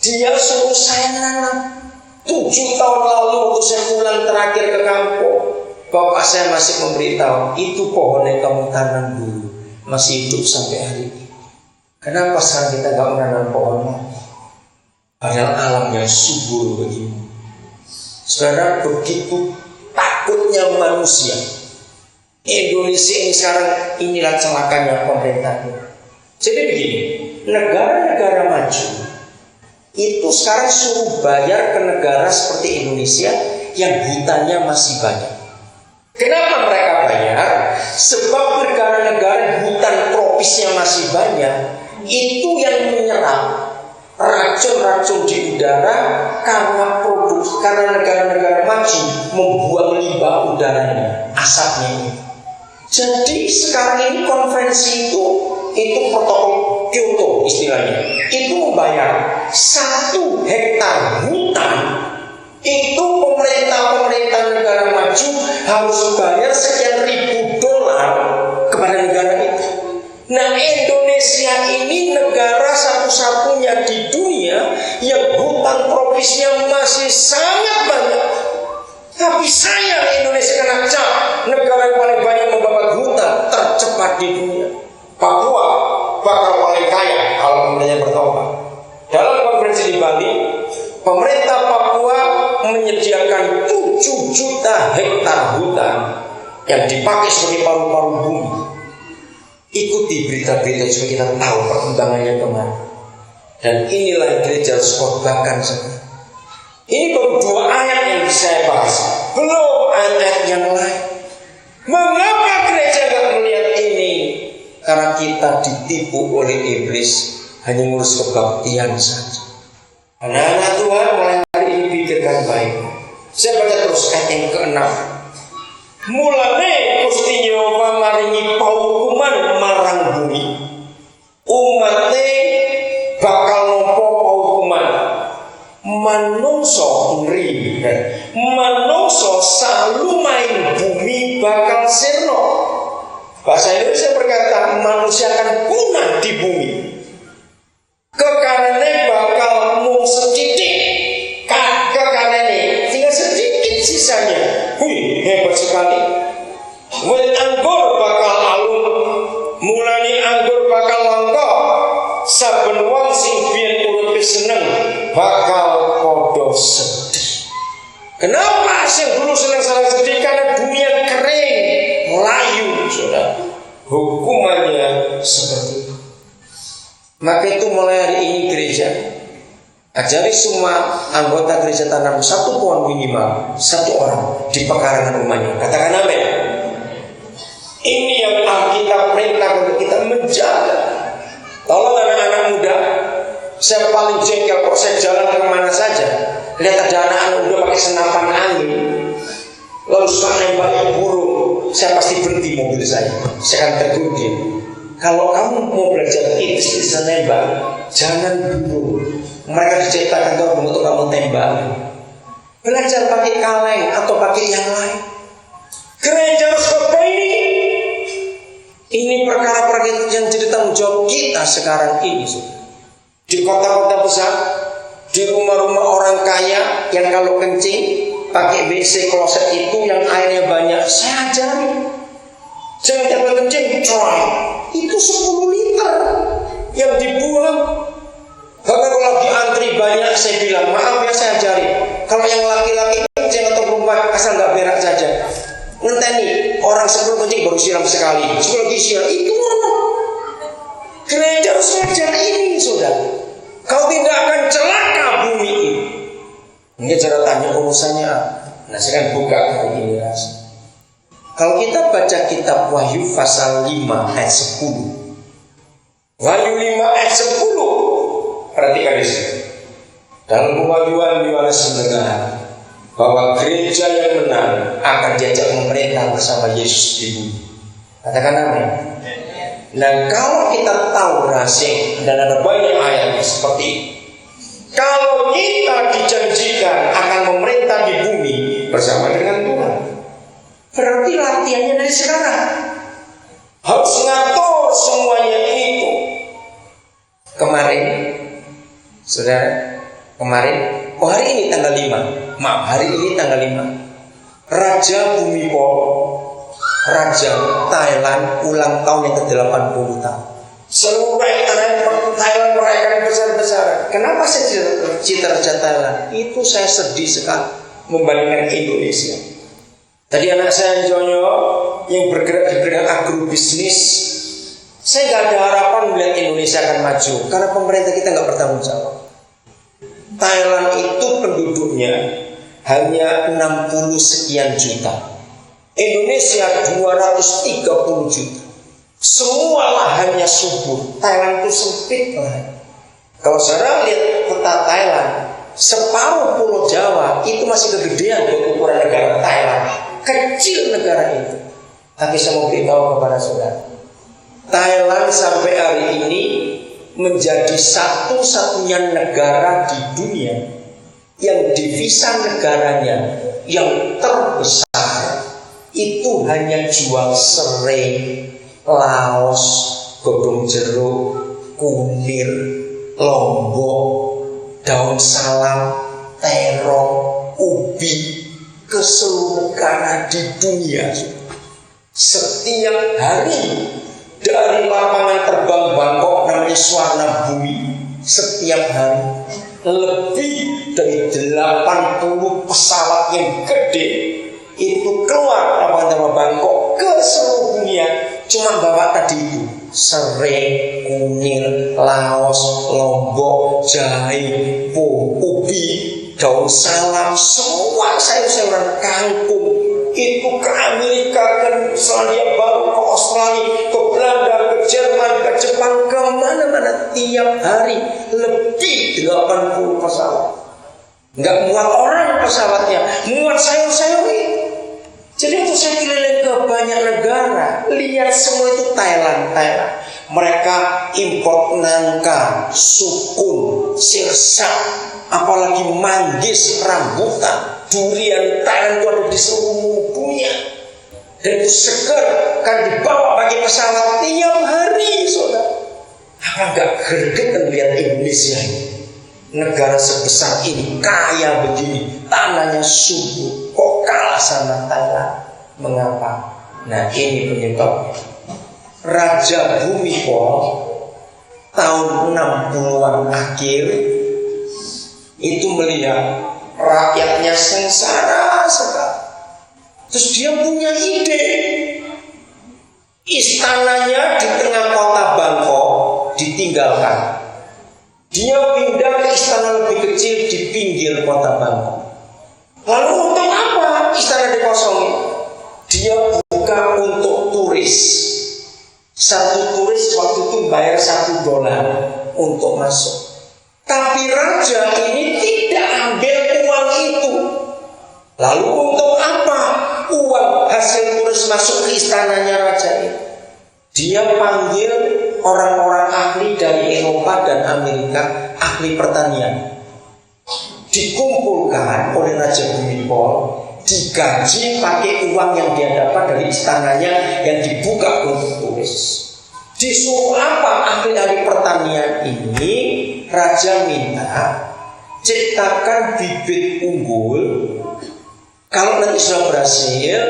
Dia suruh saya nanam. 7 tahun lalu waktu saya pulang terakhir ke kampung, bapak saya masih memberitahu, itu pohon yang kamu tanam dulu masih hidup sampai hari ini. Kenapa sekarang kita gak menanam pohon lagi? Padahal alamnya subur begini. Saudara, begitu takutnya manusia. Indonesia ini sekarang inilah celakanya pemerintahnya. Jadi begini, negara-negara maju itu sekarang suruh bayar ke negara seperti Indonesia yang hutannya masih banyak. Kenapa mereka bayar? Sebab negara-negara hutan tropisnya masih banyak, itu yang menyerap racun-racun di udara karena negara-negara maju membuang limbah udaranya, asapnya ini. Jadi sekarang ini konferensi itu protokol Kyoto istilahnya, itu membayar 1 hektar hutan, itu pemerintah negara maju harus bayar sekian ribu dolar kepada negara itu. Nah, Indonesia ini negara satu-satunya di dunia yang hutan tropisnya masih sangat banyak. Tapi sayang Indonesia kena cap negara yang paling banyak membakar hutan tercepat di dunia. Papua bakal paling kaya kalau pemerintahnya bertobat. Dalam konferensi di Bali, pemerintah Papua menyediakan 7 juta hektar hutan yang dipakai sebagai paru-paru bumi. Ikuti berita-berita supaya kita tahu perkembangannya kemana. Dan inilah yang gereja harus korbankan sekarang. Ini baru 2 ayat yang saya bahas, belum ayat yang lain. Mengapa gereja gak melihat ini? Karena kita ditipu oleh iblis, hanya ngurus kebaktian saja. Anak-anak Tuhan, mulai hari ini pikirkan baik. Saya baca terus ayat yang ke-6. Mulane Gusti Yehova maringi paukuman marang bumi. Umate bakal nampa paukuman. Manungso ngri, manungso salumain bumi bakal sirna. Bahasa Indonesia berkata manusia akan punah di bumi. Kekarane bakal mung setitik, kekarane tinggal sedikit sisanya. Hebat sekali. Wit anggur bakal alun, mulane anggur bakal langka. Saben wong sing biyen uripe seneng bakal padha sedih. Kenapa sing dulu seneng sedih? Karena dunia kering, layu, saudara. Hukumannya seperti itu. Maka itu mulai hari ini gereja ajari semua anggota gereja tanam 1 pohon minimal 1 orang di pekarangan rumahnya. Katakan amin. Ini yang Alkitab perintah untuk kita menjaga. Tolong anak-anak muda. Saya paling jengkel kalau saya jalan kemana saja, lihat ada anak-anak muda pakai senapan angin, lalu suka nembak burung, saya pasti berhenti mobil saya akan tegur dia. Kalau kamu mau belajar tips bisa nembak, jangan burung. Mereka diciptakan untuk kamu tembak. Belajar pakai kaleng atau pakai yang lain. Gereja harus ini. Ini perkara-perkara yang jadi tanggung jawab kita sekarang ini. Di kota-kota besar, di rumah-rumah orang kaya yang kalau kencing pakai WC kloset itu yang airnya banyak, saya ajari. Jangan jaga kencing, coy. Itu 10 liter yang dibuang. Bahkan kalau lagi antri banyak, saya bilang maaf ya, saya ajari. Kalau yang laki-laki kencing atau perempuan asal nggak berak saja. Ngenteni orang sebelum kencing baru siram sekali, sebelum lagi siram itu mana? Gereja harus ngajar ini, saudara. Kau tidak akan celaka bumi ini. Ini cara tanya urusannya. Nah, saya akan buka hari ini rasa. Kalau kita baca kitab Wahyu pasal 5 ayat 10. Wahyu 5 ayat 10. Perhatikan di sini. Dalam pewahyuan Yohanes mendengar bahwa gereja yang menang akan diajak memerintah bersama Yesus di bumi. Katakan amin. Nah, kalau kita tahu rahasia dan ada banyak ayat seperti ini. Kalau kita dijanjikan akan memerintah di bumi bersama dengan Tuhan, berarti latihannya dari sekarang. Harus ngatur semuanya itu. Kemarin, saudara, kemarin, hari ini tanggal 5. Maaf, hari ini tanggal 5. Raja Bhumipol, Raja Thailand ulang tahun yang ke-80 tahun. Seluruh rakyat Thailand merayakan besar-besaran. Kenapa saya cita Raja Thailand? Itu saya sedih sekali membandingkan Indonesia. Tadi anak saya Jonyo yang bergerak di bidang agrobisnis, saya nggak ada harapan melihat Indonesia akan maju karena pemerintah kita nggak bertanggung jawab. Thailand itu penduduknya hanya 60 sekian juta, Indonesia 230 juta. Semua lahannya subur. Thailand itu sempit lah. Kalau saudara lihat peta Thailand, separuh Pulau Jawa itu masih kegedean buat ukuran negara Thailand. Kecil negara itu. Tapi saya mau beritahu kepada saudara, Thailand sampai hari ini menjadi satu-satunya negara di dunia yang devisa negaranya yang terbesar itu hanya jual serai, laos, godong jeruk, kunir, lombok, daun salam, terong, ubi ke seluruh negara di dunia. Setiap hari dari lapangan terbang Bangkok namanya Suwarna Bumi, setiap hari lebih dari 80 pesawat yang gede itu keluar lapangan terbang Bangkok ke seluruh dunia. Cuma bawa tadi itu serai, kunir, laos, lombok, jahe, ubi, daun salam, semua sayur-sayuran, kangkung itu ke Amerika, ke Selandia Baru, ke Australia, ke Belanda, ke Jerman, ke Jepang, ke mana-mana tiap hari lebih 80 pesawat. Nggak muat orang pesawatnya, muat sayur-sayur itu. Jadi itu saya keliling ke banyak negara, lihat semua itu Thailand. Mereka import nangka, sukun, sirsak, apalagi manggis, rambutan, durian. Thailand itu ada di seluruh dunia. Dan itu segar, kan dibawa pakai pesawat tiap hari, saudara. Apa nggak greget melihat Indonesia ini? Negara sebesar ini, kaya begini, tanahnya subur, kok kalah sama Thailand? Mengapa? Nah, ini penyebabnya. Raja Bhumipol tahun 60-an akhir itu melihat rakyatnya sengsara sekali. Terus dia punya ide. Istananya di tengah kota Bangkok ditinggalkan. Dia pindah ke istana lebih kecil di pinggir kota Bangkok. Lalu untuk apa istana dikosongi? Dia buka untuk turis. Satu turis waktu itu bayar $1 untuk masuk. Tapi raja ini tidak ambil uang itu. Lalu untuk apa uang hasil turis masuk ke istananya raja ini? Dia panggil orang-orang ahli dari Eropa dan Amerika, ahli pertanian. Dikumpulkan oleh Raja Bhumipol, digaji pakai uang yang dia dapat dari istananya yang dibuka untuk turis. Disuruh apa ahli-ahli pertanian ini? Raja minta ciptakan bibit unggul. Kalau nanti sudah berhasil,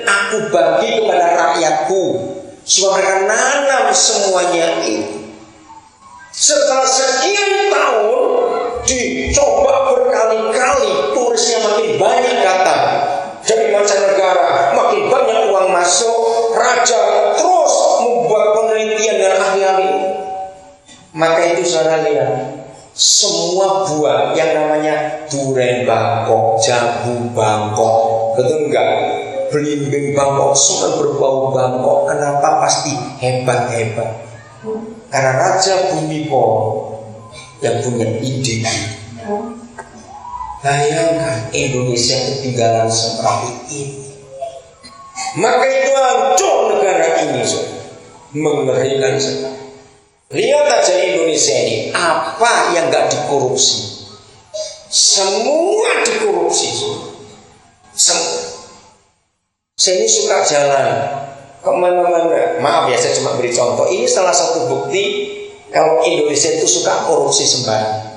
aku bagi kepada rakyatku supaya mereka nanam semuanya itu. Setelah sekian tahun dicoba berkali-kali, turisnya makin banyak datang dari mancanegara, makin banyak uang masuk. Raja terus membuat penelitian dengan ahli-ahli. Maka itu saudara lihat, semua buah yang namanya durian Bangkok, jambu Bangkok, betul enggak? Belimbing Bangkok, semua berbau Bangkok. Kenapa? Pasti hebat-hebat. Karena Raja Bhumipol yang punya ide. Bayangkan Indonesia ketinggalan seperti ini. Maka itu hancur negara ini, mengerikan sekali. Lihat aja Indonesia ini, apa yang gak dikorupsi? Semua dikorupsi. Semua. Saya ini suka jalan kemana-mana. Maaf ya, saya cuma beri contoh. Ini salah satu bukti kalau Indonesia itu suka korupsi sembarang.